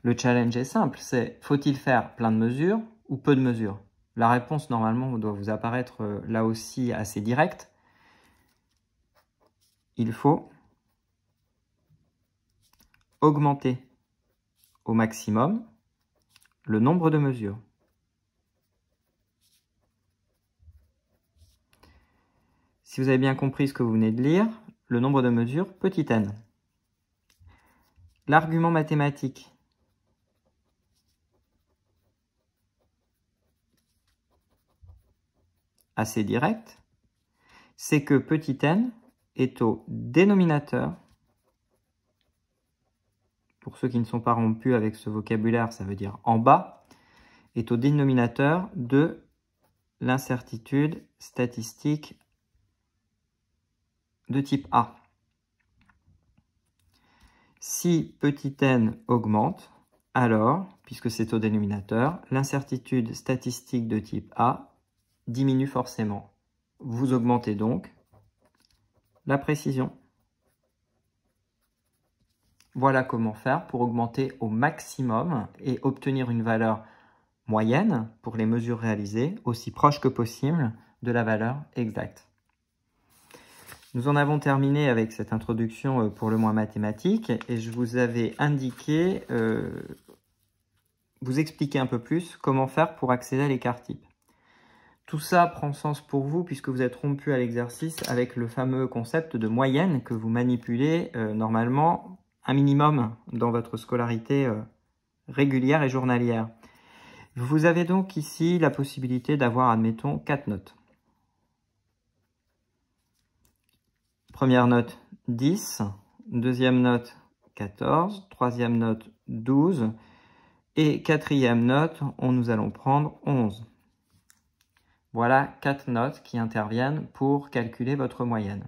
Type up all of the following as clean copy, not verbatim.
Le challenge est simple, c'est faut-il faire plein de mesures ou peu de mesures? La réponse, normalement, doit vous apparaître là aussi assez directe. Il faut augmenter au maximum le nombre de mesures. Si vous avez bien compris ce que vous venez de lire, le nombre de mesures, petit n. L'argument mathématique assez direct, c'est que petit n est au dénominateur. Pour ceux qui ne sont pas rompus avec ce vocabulaire, ça veut dire en bas, est au dénominateur de l'incertitude statistique de type A. Si petit n augmente, alors, puisque c'est au dénominateur, l'incertitude statistique de type A diminue forcément. Vous augmentez donc la précision. Voilà comment faire pour augmenter au maximum et obtenir une valeur moyenne pour les mesures réalisées, aussi proche que possible de la valeur exacte. Nous en avons terminé avec cette introduction pour le moins mathématique et je vous avais indiqué, vous expliquer un peu plus comment faire pour accéder à l'écart type. Tout ça prend sens pour vous puisque vous êtes rompu à l'exercice avec le fameux concept de moyenne que vous manipulez normalement un minimum dans votre scolarité régulière et journalière. Vous avez donc ici la possibilité d'avoir, admettons, 4 notes. Première note 10, deuxième note 14, troisième note 12 et quatrième note, nous allons prendre 11. Voilà 4 notes qui interviennent pour calculer votre moyenne.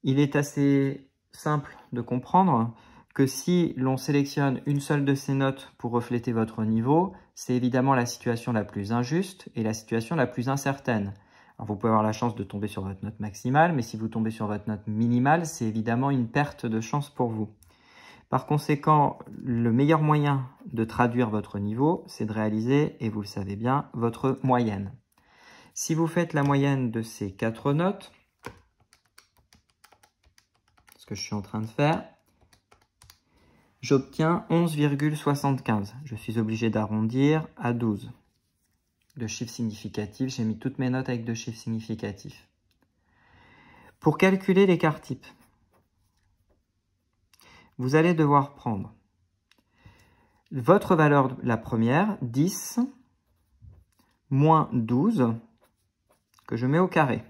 Il est assez simple de comprendre que si l'on sélectionne une seule de ces notes pour refléter votre niveau, c'est évidemment la situation la plus injuste et la situation la plus incertaine. Alors vous pouvez avoir la chance de tomber sur votre note maximale, mais si vous tombez sur votre note minimale, c'est évidemment une perte de chance pour vous. Par conséquent, le meilleur moyen de traduire votre niveau, c'est de réaliser, et vous le savez bien, votre moyenne. Si vous faites la moyenne de ces 4 notes, ce que je suis en train de faire, j'obtiens 11,75. Je suis obligé d'arrondir à 12. De chiffres significatifs, j'ai mis toutes mes notes avec 2 chiffres significatifs. Pour calculer l'écart type, vous allez devoir prendre votre valeur, la première, 10, moins 12, que je mets au carré,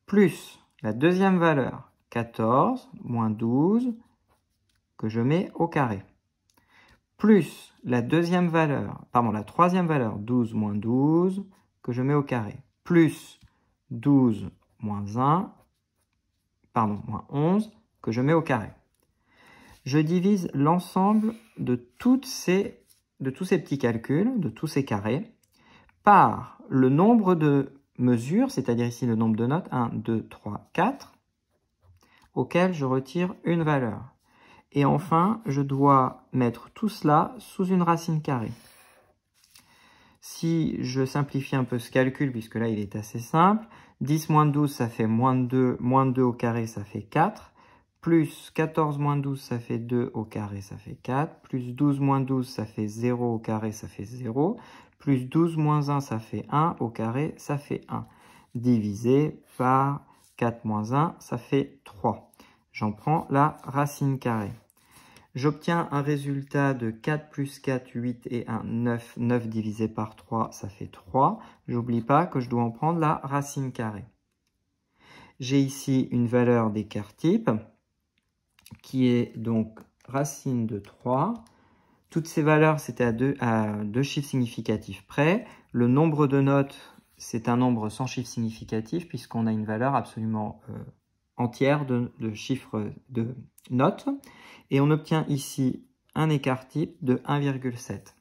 plus la deuxième valeur, 14, moins 12, que je mets au carré, plus la troisième valeur, 12 moins 12, que je mets au carré, plus 12 moins 11, que je mets au carré. Je divise l'ensemble de tous ces petits calculs, de tous ces carrés, par le nombre de mesures, c'est-à-dire ici le nombre de notes, 1, 2, 3, 4, auquel je retire une valeur. Et enfin, je dois mettre tout cela sous une racine carrée. Si je simplifie un peu ce calcul, puisque là il est assez simple, 10 moins 12 ça fait moins 2 au carré ça fait 4, plus 14 moins 12 ça fait 2 au carré ça fait 4, plus 12 moins 12 ça fait 0 au carré ça fait 0, plus 12 moins 1 ça fait 1 au carré ça fait 1, divisé par 4 moins 1 ça fait 3. J'en prends la racine carrée. J'obtiens un résultat de 4 plus 4, 8 et 1, 9. 9 divisé par 3, ça fait 3. J'oublie pas que je dois en prendre la racine carrée. J'ai ici une valeur d'écart type qui est donc racine de 3. Toutes ces valeurs, c'était à deux chiffres significatifs près. Le nombre de notes, c'est un nombre sans chiffre significatif puisqu'on a une valeur absolument entière de chiffres de notes. Et on obtient ici un écart type de 1,7.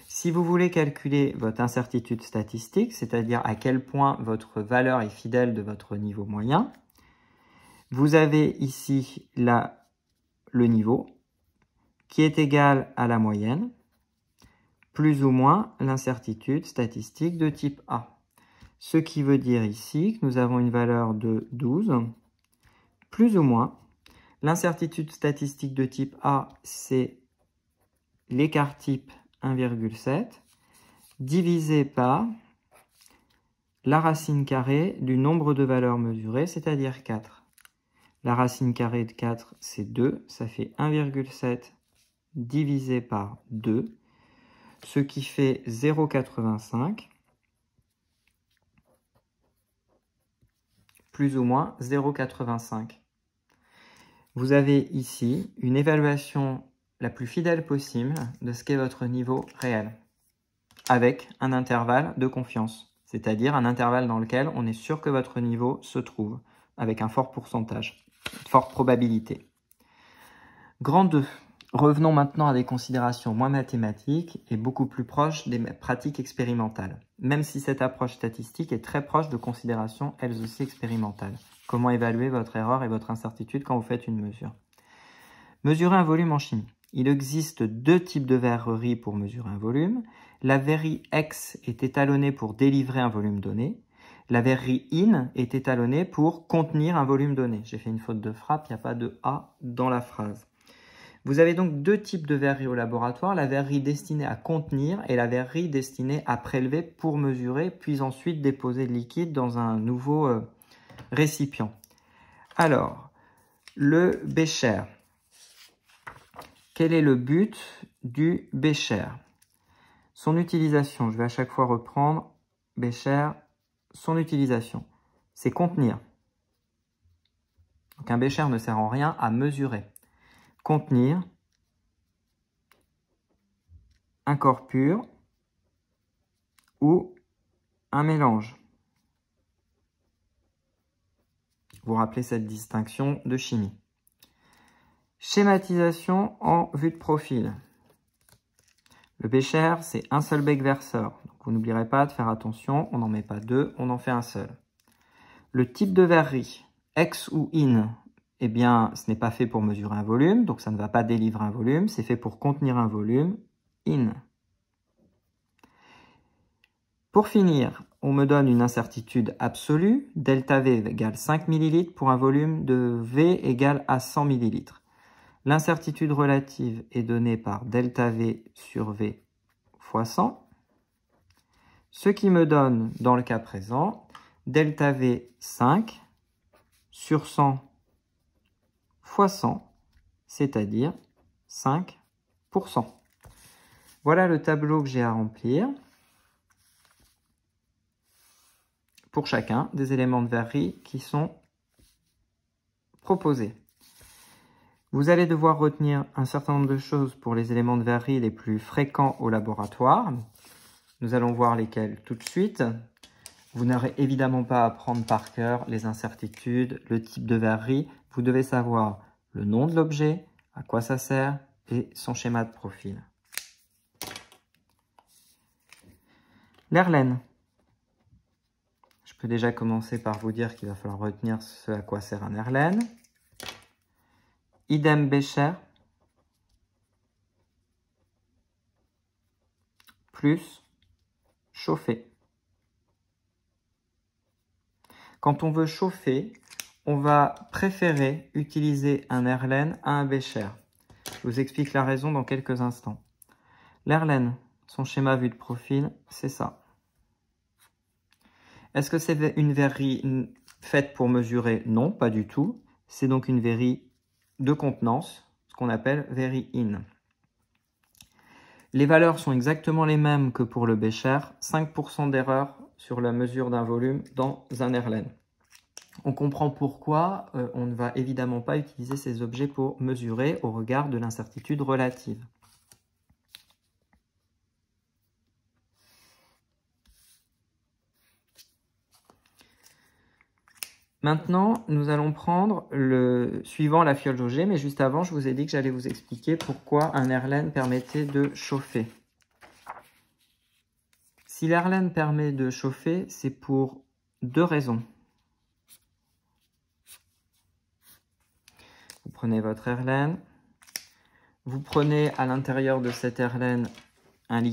Si vous voulez calculer votre incertitude statistique, c'est-à-dire à quel point votre valeur est fidèle de votre niveau moyen, vous avez ici le niveau qui est égal à la moyenne, plus ou moins l'incertitude statistique de type A. Ce qui veut dire ici que nous avons une valeur de 12, plus ou moins. L'incertitude statistique de type A, c'est l'écart type 1,7, divisé par la racine carrée du nombre de valeurs mesurées, c'est-à-dire 4. La racine carrée de 4, c'est 2, ça fait 1,7 divisé par 2, ce qui fait 0,85, plus ou moins 0,85. Vous avez ici une évaluation la plus fidèle possible de ce qu'est votre niveau réel, avec un intervalle de confiance, c'est-à-dire un intervalle dans lequel on est sûr que votre niveau se trouve, avec un fort pourcentage, une forte probabilité. Grand 2. Revenons maintenant à des considérations moins mathématiques et beaucoup plus proches des pratiques expérimentales, même si cette approche statistique est très proche de considérations elles aussi expérimentales. Comment évaluer votre erreur et votre incertitude quand vous faites une mesure? Mesurer un volume en chimie. Il existe deux types de verreries pour mesurer un volume. La verrerie X est étalonnée pour délivrer un volume donné. La verrerie IN est étalonnée pour contenir un volume donné. J'ai fait une faute de frappe, il n'y a pas de A dans la phrase. Vous avez donc deux types de verreries au laboratoire, la verrerie destinée à contenir et la verrerie destinée à prélever pour mesurer, puis ensuite déposer le liquide dans un nouveau récipient. Alors, le bécher. Quel est le but du bécher? Son utilisation, je vais à chaque fois reprendre bécher, son utilisation, c'est contenir. Donc un bécher ne sert en rien à mesurer. Contenir un corps pur ou un mélange. Vous vous rappelez cette distinction de chimie. Schématisation en vue de profil. Le bécher, c'est un seul bec verseur. Donc vous n'oublierez pas de faire attention, on n'en met pas deux, on en fait un seul. Le type de verrerie, X ou IN, eh bien, ce n'est pas fait pour mesurer un volume, donc ça ne va pas délivrer un volume, c'est fait pour contenir un volume, IN. Pour finir, on me donne une incertitude absolue, delta V égale 5 ml pour un volume de V égale à 100 ml. L'incertitude relative est donnée par delta V sur V fois 100, ce qui me donne, dans le cas présent, delta V 5 sur 100 fois 100, c'est-à-dire 5%. Voilà le tableau que j'ai à remplir pour chacun des éléments de verrerie qui sont proposés. Vous allez devoir retenir un certain nombre de choses pour les éléments de verrerie les plus fréquents au laboratoire. Nous allons voir lesquels tout de suite. Vous n'aurez évidemment pas à apprendre par cœur les incertitudes, le type de verrerie. Vous devez savoir le nom de l'objet, à quoi ça sert et son schéma de profil. L'Erlen. Je peux déjà commencer par vous dire qu'il va falloir retenir ce à quoi sert un Erlen. Idem bécher plus chauffer. Quand on veut chauffer, on va préférer utiliser un Erlen à un bécher. Je vous explique la raison dans quelques instants. L'Erlen, son schéma vue de profil, c'est ça. Est-ce que c'est une verrerie faite pour mesurer? Non, pas du tout. C'est donc une verrerie de contenance, ce qu'on appelle verrerie IN. Les valeurs sont exactement les mêmes que pour le bécher, 5% d'erreur sur la mesure d'un volume dans un Erlen. On comprend pourquoi on ne va évidemment pas utiliser ces objets pour mesurer au regard de l'incertitude relative. Maintenant, nous allons prendre le suivant la fiole jaugée, mais juste avant, je vous ai dit que j'allais vous expliquer pourquoi un Erlen permettait de chauffer. Si l'Erlen permet de chauffer, c'est pour deux raisons. Vous prenez votre Erlen, Vous prenez à l'intérieur de cette Herlène un liquide